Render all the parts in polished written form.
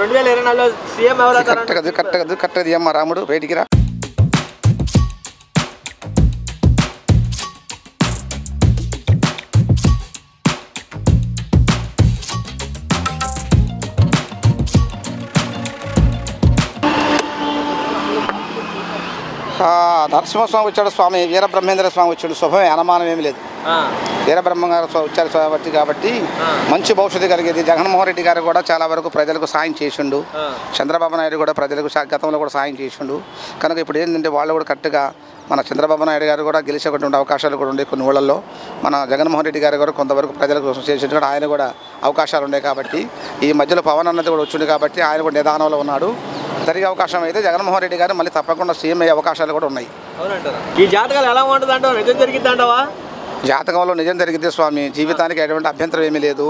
2024లో CM ఎవరు కట్టది అమ్మ రాముడు బయటికి రా. నరసింహస్వామి వచ్చాడు, స్వామి వీరబ్రహ్మేంద్ర స్వామి వచ్చాడు. శుభమే, అనుమానం ఏమి లేదు. వీరబ్రహ్మ గారు వచ్చారు కాబట్టి మంచి భవిష్యత్తు కలిగేది. జగన్మోహన్ రెడ్డి గారు కూడా చాలా వరకు ప్రజలకు సాయం చేసిండు. చంద్రబాబు నాయుడు కూడా ప్రజలకు గతంలో కూడా సాయం చేసిండు. కనుక ఇప్పుడు ఏంటంటే వాళ్ళు కూడా కరెక్ట్గా మన చంద్రబాబు నాయుడు గారు కూడా గెలిచేటువంటి అవకాశాలు కూడా ఉండే కొన్ని ఊళ్ళల్లో. మన జగన్మోహన్ రెడ్డి గారు కూడా కొంతవరకు ప్రజలకు చేసేటువంటి ఆయన కూడా అవకాశాలు ఉన్నాయి. కాబట్టి ఈ మధ్యలో పవన్ అన్నది కూడా వచ్చింది కాబట్టి ఆయన కూడా నిదానంలో ఉన్నాడు. జరిగే అవకాశం అయితే జగన్మోహన్ రెడ్డి గారు మళ్ళీ తప్పకుండా సీఎం అయ్యే అవకాశాలు కూడా ఉన్నాయి. ఈ జాతకాలు ఎలా ఉంటుంది అంటావా? నిజం జరిగింది అంటావా? జాతకంలో నిజం జరిగితే స్వామి జీవితానికి ఎటువంటి అభ్యంతరం ఏమీ లేదు.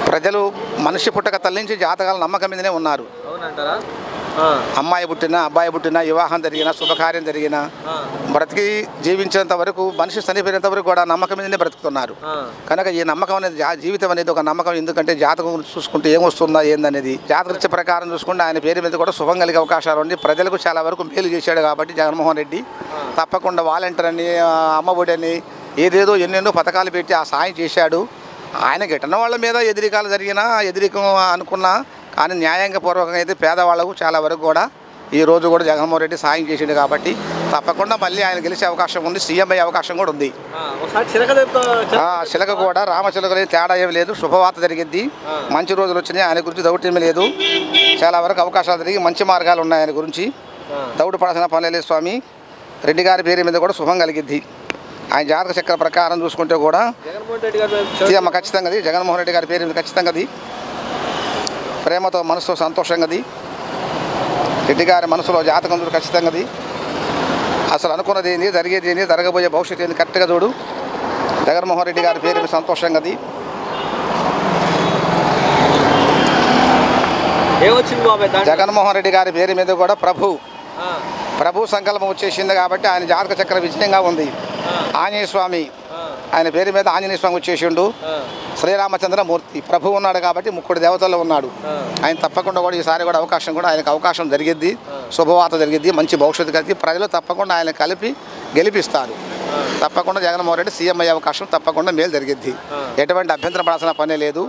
ప్రజలు మనిషి పుట్టక తల్లించి జాతకాల నమ్మకం మీదనే ఉన్నారు. అమ్మాయి పుట్టినా అబ్బాయి పుట్టినా వివాహం జరిగినా శుభకార్యం జరిగినా బ్రతికి జీవించేంత వరకు మనిషి చనిపోయినంత వరకు కూడా నమ్మకం మీదనే బ్రతుకుతున్నారు. కనుక ఈ నమ్మకం అనేది జీవితం అనేది ఒక నమ్మకం. ఎందుకంటే జాతకం చూసుకుంటే ఏమొస్తుందా ఏందనేది జాతకరీత్యా ప్రకారం చూసుకుంటే ఆయన పేరు మీద కూడా శుభం కలిగే అవకాశాలు ఉంది. ప్రజలకు చాలా వరకు మేలు చేశాడు కాబట్టి జగన్మోహన్ రెడ్డి తప్పకుండా వాలంటీర్ అని అమ్మఒడి అని ఏదేదో ఎన్నెన్నో పథకాలు పెట్టి ఆ సాయం చేశాడు. ఆయన గిట్టన వాళ్ళ మీద ఎదిరికాలు జరిగినా ఎదిరికం అనుకున్నా కానీ న్యాయంగా పూర్వకంగా అయితే పేదవాళ్ళకు చాలా వరకు కూడా ఈ రోజు కూడా జగన్మోహన్ రెడ్డి సాయం చేసిండు కాబట్టి తప్పకుండా మళ్ళీ ఆయన గెలిచే అవకాశం ఉంది. సీఎం అయ్యే అవకాశం కూడా ఉంది. చిలక కూడా రామచిలకలే తేడా ఏమి లేదు. శుభవార్త జరిగింది. మంచి రోజులు వచ్చినాయి. ఆయన గురించి దౌర్యం లేదు. చాలా వరకు అవకాశాలు జరిగి మంచి మార్గాలు ఉన్నాయి. ఆయన గురించి దౌడు పడాల్సిన పని లేదు. స్వామి రెడ్డి గారి పేరు మీద కూడా శుభం కలిగిద్ది. ఆయన జాతక చక్ర ప్రకారం చూసుకుంటే కూడా ఖచ్చితంగా జగన్మోహన్ రెడ్డి గారి పేరు మీద ఖచ్చితంగా ప్రేమతో మనసుతో సంతోషంగా రెడ్డి గారి మనసులో జాతకం చూడు ఖచ్చితంగా అసలు అనుకున్నది ఏంది, జరిగేది ఏంది, జరగబోయే భవిష్యత్తు ఏంది కరెక్ట్గా చూడు. జగన్మోహన్ రెడ్డి గారి పేరు మీద సంతోషంగా జగన్మోహన్ రెడ్డి గారి పేరు మీద కూడా ప్రభు సంకల్పం వచ్చేసింది కాబట్టి ఆయన జాతక చక్ర విజయంగా ఉంది. ఆంజనేయ స్వామి ఆయన పేరు మీద ఆంజనేయ స్వామి వచ్చేసిండు. శ్రీరామచంద్రమూర్తి ప్రభు ఉన్నాడు కాబట్టి ముక్కుడు దేవతల్లో ఉన్నాడు. ఆయన తప్పకుండా కూడా ఈసారి కూడా అవకాశం కూడా ఆయనకు అవకాశం జరిగిద్ది. శుభవార్త జరిగిద్ది. మంచి భవిష్యత్తు కలిగి ప్రజలు తప్పకుండా ఆయన కలిపి గెలిపిస్తారు. తప్పకుండా జగన్మోహన్ రెడ్డి సీఎం అయ్యే అవకాశం తప్పకుండా మేలు జరిగిద్ది. ఎటువంటి అభ్యంతరం పడాల్సిన పనే లేదు.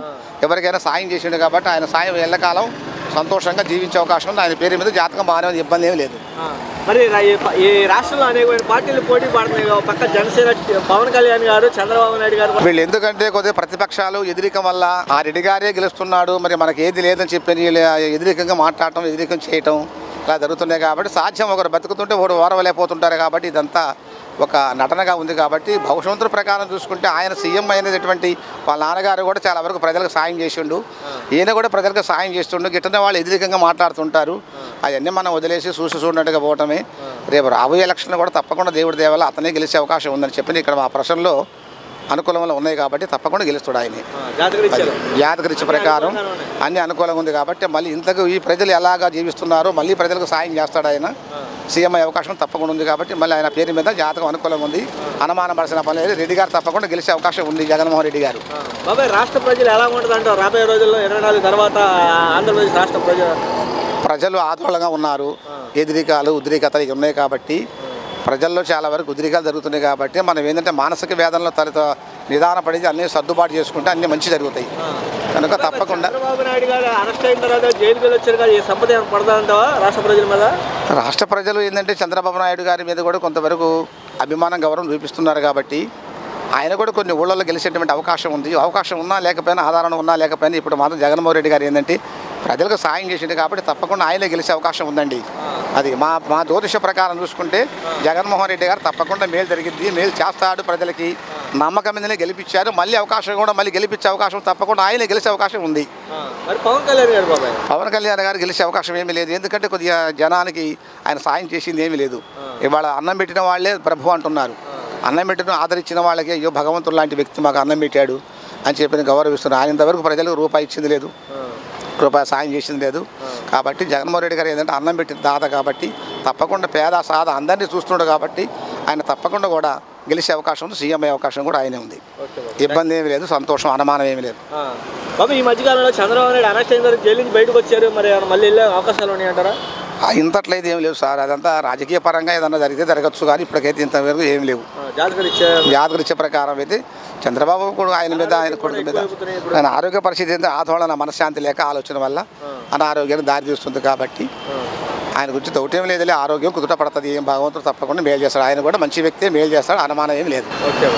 ఎవరికైనా సాయం చేసిండు కాబట్టి ఆయన సాయం ఎల్లకాలం సంతోషంగా జీవించే అవకాశం ఉంది. ఆయన పేరు మీద జాతకం బాగానే ఇబ్బంది ఏమి లేదు. మరి ఈ రాష్ట్రంలో అనేక పార్టీలు పోటీ పడుతున్నాయి. పక్క జనసేన పవన్ కళ్యాణ్ గారు, చంద్రబాబు నాయుడు గారు వీళ్ళు ఎందుకంటే కొద్దిగా ప్రతిపక్షాలు ఎదిరికం వల్ల ఆ రెడ్డి గారే గెలుస్తున్నాడు, మరి మనకి ఏది లేదని చెప్పి ఎదిరికంగా మాట్లాడటం, ఎదిరికం చేయటం ఇలా జరుగుతున్నాయి. కాబట్టి సాధ్యం ఒకరు బతుకుతుంటే ఒకరు ఓరవలేకపోతుంటారు. కాబట్టి ఇదంతా ఒక నటనగా ఉంది. కాబట్టి భవిష్యత్తు ప్రకారం చూసుకుంటే ఆయన సీఎం అయినటువంటి వాళ్ళ నాన్నగారు కూడా చాలా వరకు ప్రజలకు సాయం చేసిండు. ఈయన కూడా ప్రజలకు సాయం చేస్తుండు. గిట్టన వాళ్ళు ఎదిరికంగా మాట్లాడుతుంటారు. అవన్నీ మనం వదిలేసి చూసినట్టుగా పోవటమే. రేపు రాబోయే ఎలక్షన్లు కూడా తప్పకుండా దేవుడి దేవాల అతనే గెలిచే అవకాశం ఉందని చెప్పి ఇక్కడ మా ప్రశ్నలో అనుకూలంలో ఉన్నాయి కాబట్టి తప్పకుండా గెలుస్తాడు. ఆయన జాతకరీత్యా ప్రకారం అన్ని అనుకూలంగా ఉంది కాబట్టి మళ్ళీ ఇంతకు ఈ ప్రజలు ఎలాగా జీవిస్తున్నారో మళ్ళీ ప్రజలకు సాయం చేస్తాడు. ఆయన సీఎం అయ్యే అవకాశం తప్పకుండా ఉంది కాబట్టి మళ్ళీ ఆయన పేరు మీద జాతకం అనుకూలంగా ఉంది. అనుమానం పడాల్సిన పని లేదు. రెడ్డి గారు తప్పకుండా గెలిచే అవకాశం ఉంది. జగన్మోహన్ రెడ్డి గారు. బాబాయ్ రాష్ట్ర ప్రజలు ఎలా ఉంటుంది అంటారు రాబోయే రోజుల్లో 24 తర్వాత ఆంధ్రప్రదేశ్ రాష్ట్ర ప్రజలు ఆందోళనగా ఉన్నారు. ఎదిరికాలు ఉద్రికతలు ఉన్నాయి కాబట్టి ప్రజల్లో చాలా వరకు ఉద్రికాలు జరుగుతున్నాయి. కాబట్టి మనం ఏంటంటే మానసిక వేదనలో నిదానపడి అన్నీ సర్దుబాటు చేసుకుంటే అన్నీ మంచి జరుగుతాయి. కనుక తప్పకుండా చంద్రబాబు నాయుడు గారు అరెస్ట్ అయిన తర్వాత జైలుకి వచ్చారు కదా, ఈ సంపద పడదంటావా రాష్ట్ర ప్రజల మీద? రాష్ట్ర ప్రజలు ఏంటంటే చంద్రబాబు నాయుడు గారి మీద కూడా కొంతవరకు అభిమానం గౌరవం చూపిస్తున్నారు. కాబట్టి ఆయన కూడా కొన్ని ఊళ్ళల్లో గెలిచేటువంటి అవకాశం ఉంది. అవకాశం ఉన్నా లేకపోయినా, ఆధారణ ఉన్నా లేకపోయినా ఇప్పుడు మాత్రం జగన్మోహన్ రెడ్డి గారు ఏంటంటే ప్రజలకు సాయం చేసింది కాబట్టి తప్పకుండా ఆయనే గెలిచే అవకాశం ఉందండి. అది మా జ్యోతిష ప్రకారం చూసుకుంటే జగన్మోహన్ రెడ్డి గారు తప్పకుండా మేలు జరిగింది. మేలు చేస్తాడు. ప్రజలకి నమ్మకం మీదనే గెలిపించారు. మళ్ళీ అవకాశం కూడా మళ్ళీ గెలిపించే అవకాశం తప్పకుండా ఆయనే గెలిచే అవకాశం ఉంది. పవన్ కళ్యాణ్ గారు గెలిచే అవకాశం ఏమీ లేదు. ఎందుకంటే కొద్దిగా జనానికి ఆయన సాయం చేసింది ఏమీ లేదు. ఇవాళ అన్నం పెట్టిన వాళ్ళే ప్రభు అంటున్నారు. అన్నం పెట్టిన ఆదరించిన వాళ్ళకి అయ్యో భగవంతుడు లాంటి వ్యక్తి మాకు అన్నం పెట్టాడు అని చెప్పి గౌరవిస్తున్నారు. ఆయన ఇంతవరకు ప్రజలకు రూపాయి ఇచ్చింది లేదు, రూపాయి సాయం చేసింది లేదు. కాబట్టి జగన్మోహన్ రెడ్డి గారు ఏంటంటే అన్నం పెట్టిన దాత కాబట్టి తప్పకుండా పేద సాద అందరినీ చూస్తున్నాడు కాబట్టి ఆయన తప్పకుండా కూడా గెలిచే అవకాశం ఉంది. సీఎం అయ్యే అవకాశం కూడా ఆయనే ఉంది. ఇబ్బంది ఏమీ లేదు. సంతోషం అనుమానం ఏమీ లేదు. బాబు ఈ మధ్యకాలంలో చంద్రబాబు నాయుడు అరెస్ట్ అయిన తర్వాత జైలు నుంచి బయటకు వచ్చారు, మరి ఏమైనా మళ్ళీ వెళ్ళే అవకాశాలు ఉన్నాయంటారా? ఇంతట్లయితే ఏం లేవు సార్, అదంతా రాజకీయ పరంగా ఏదన్నా జరిగితే జరగచ్చు, కానీ ఇప్పటికైతే ఇంతవరకు ఏం లేవు. జాతకరీత్యా ప్రకారం అయితే చంద్రబాబు కూడా ఆయన మీద ఆయన కొడుకు మీద ఆయన ఆరోగ్య పరిస్థితి ఏంటంటే ఆందోళన మనశ్శాంతి లేక ఆలోచన వల్ల అనారోగ్యానికి దారి తీస్తుంది కాబట్టి ఆయన గురించి దౌట్యం లేదులే, ఆరోగ్యం కుదుట పడుతుంది, ఏం భగవంతుడు తప్పకుండా మేలు చేస్తాడు, ఆయన కూడా మంచి వ్యక్తి మేలు చేస్తాడు, అనుమానం ఏం లేదు. ఓకే.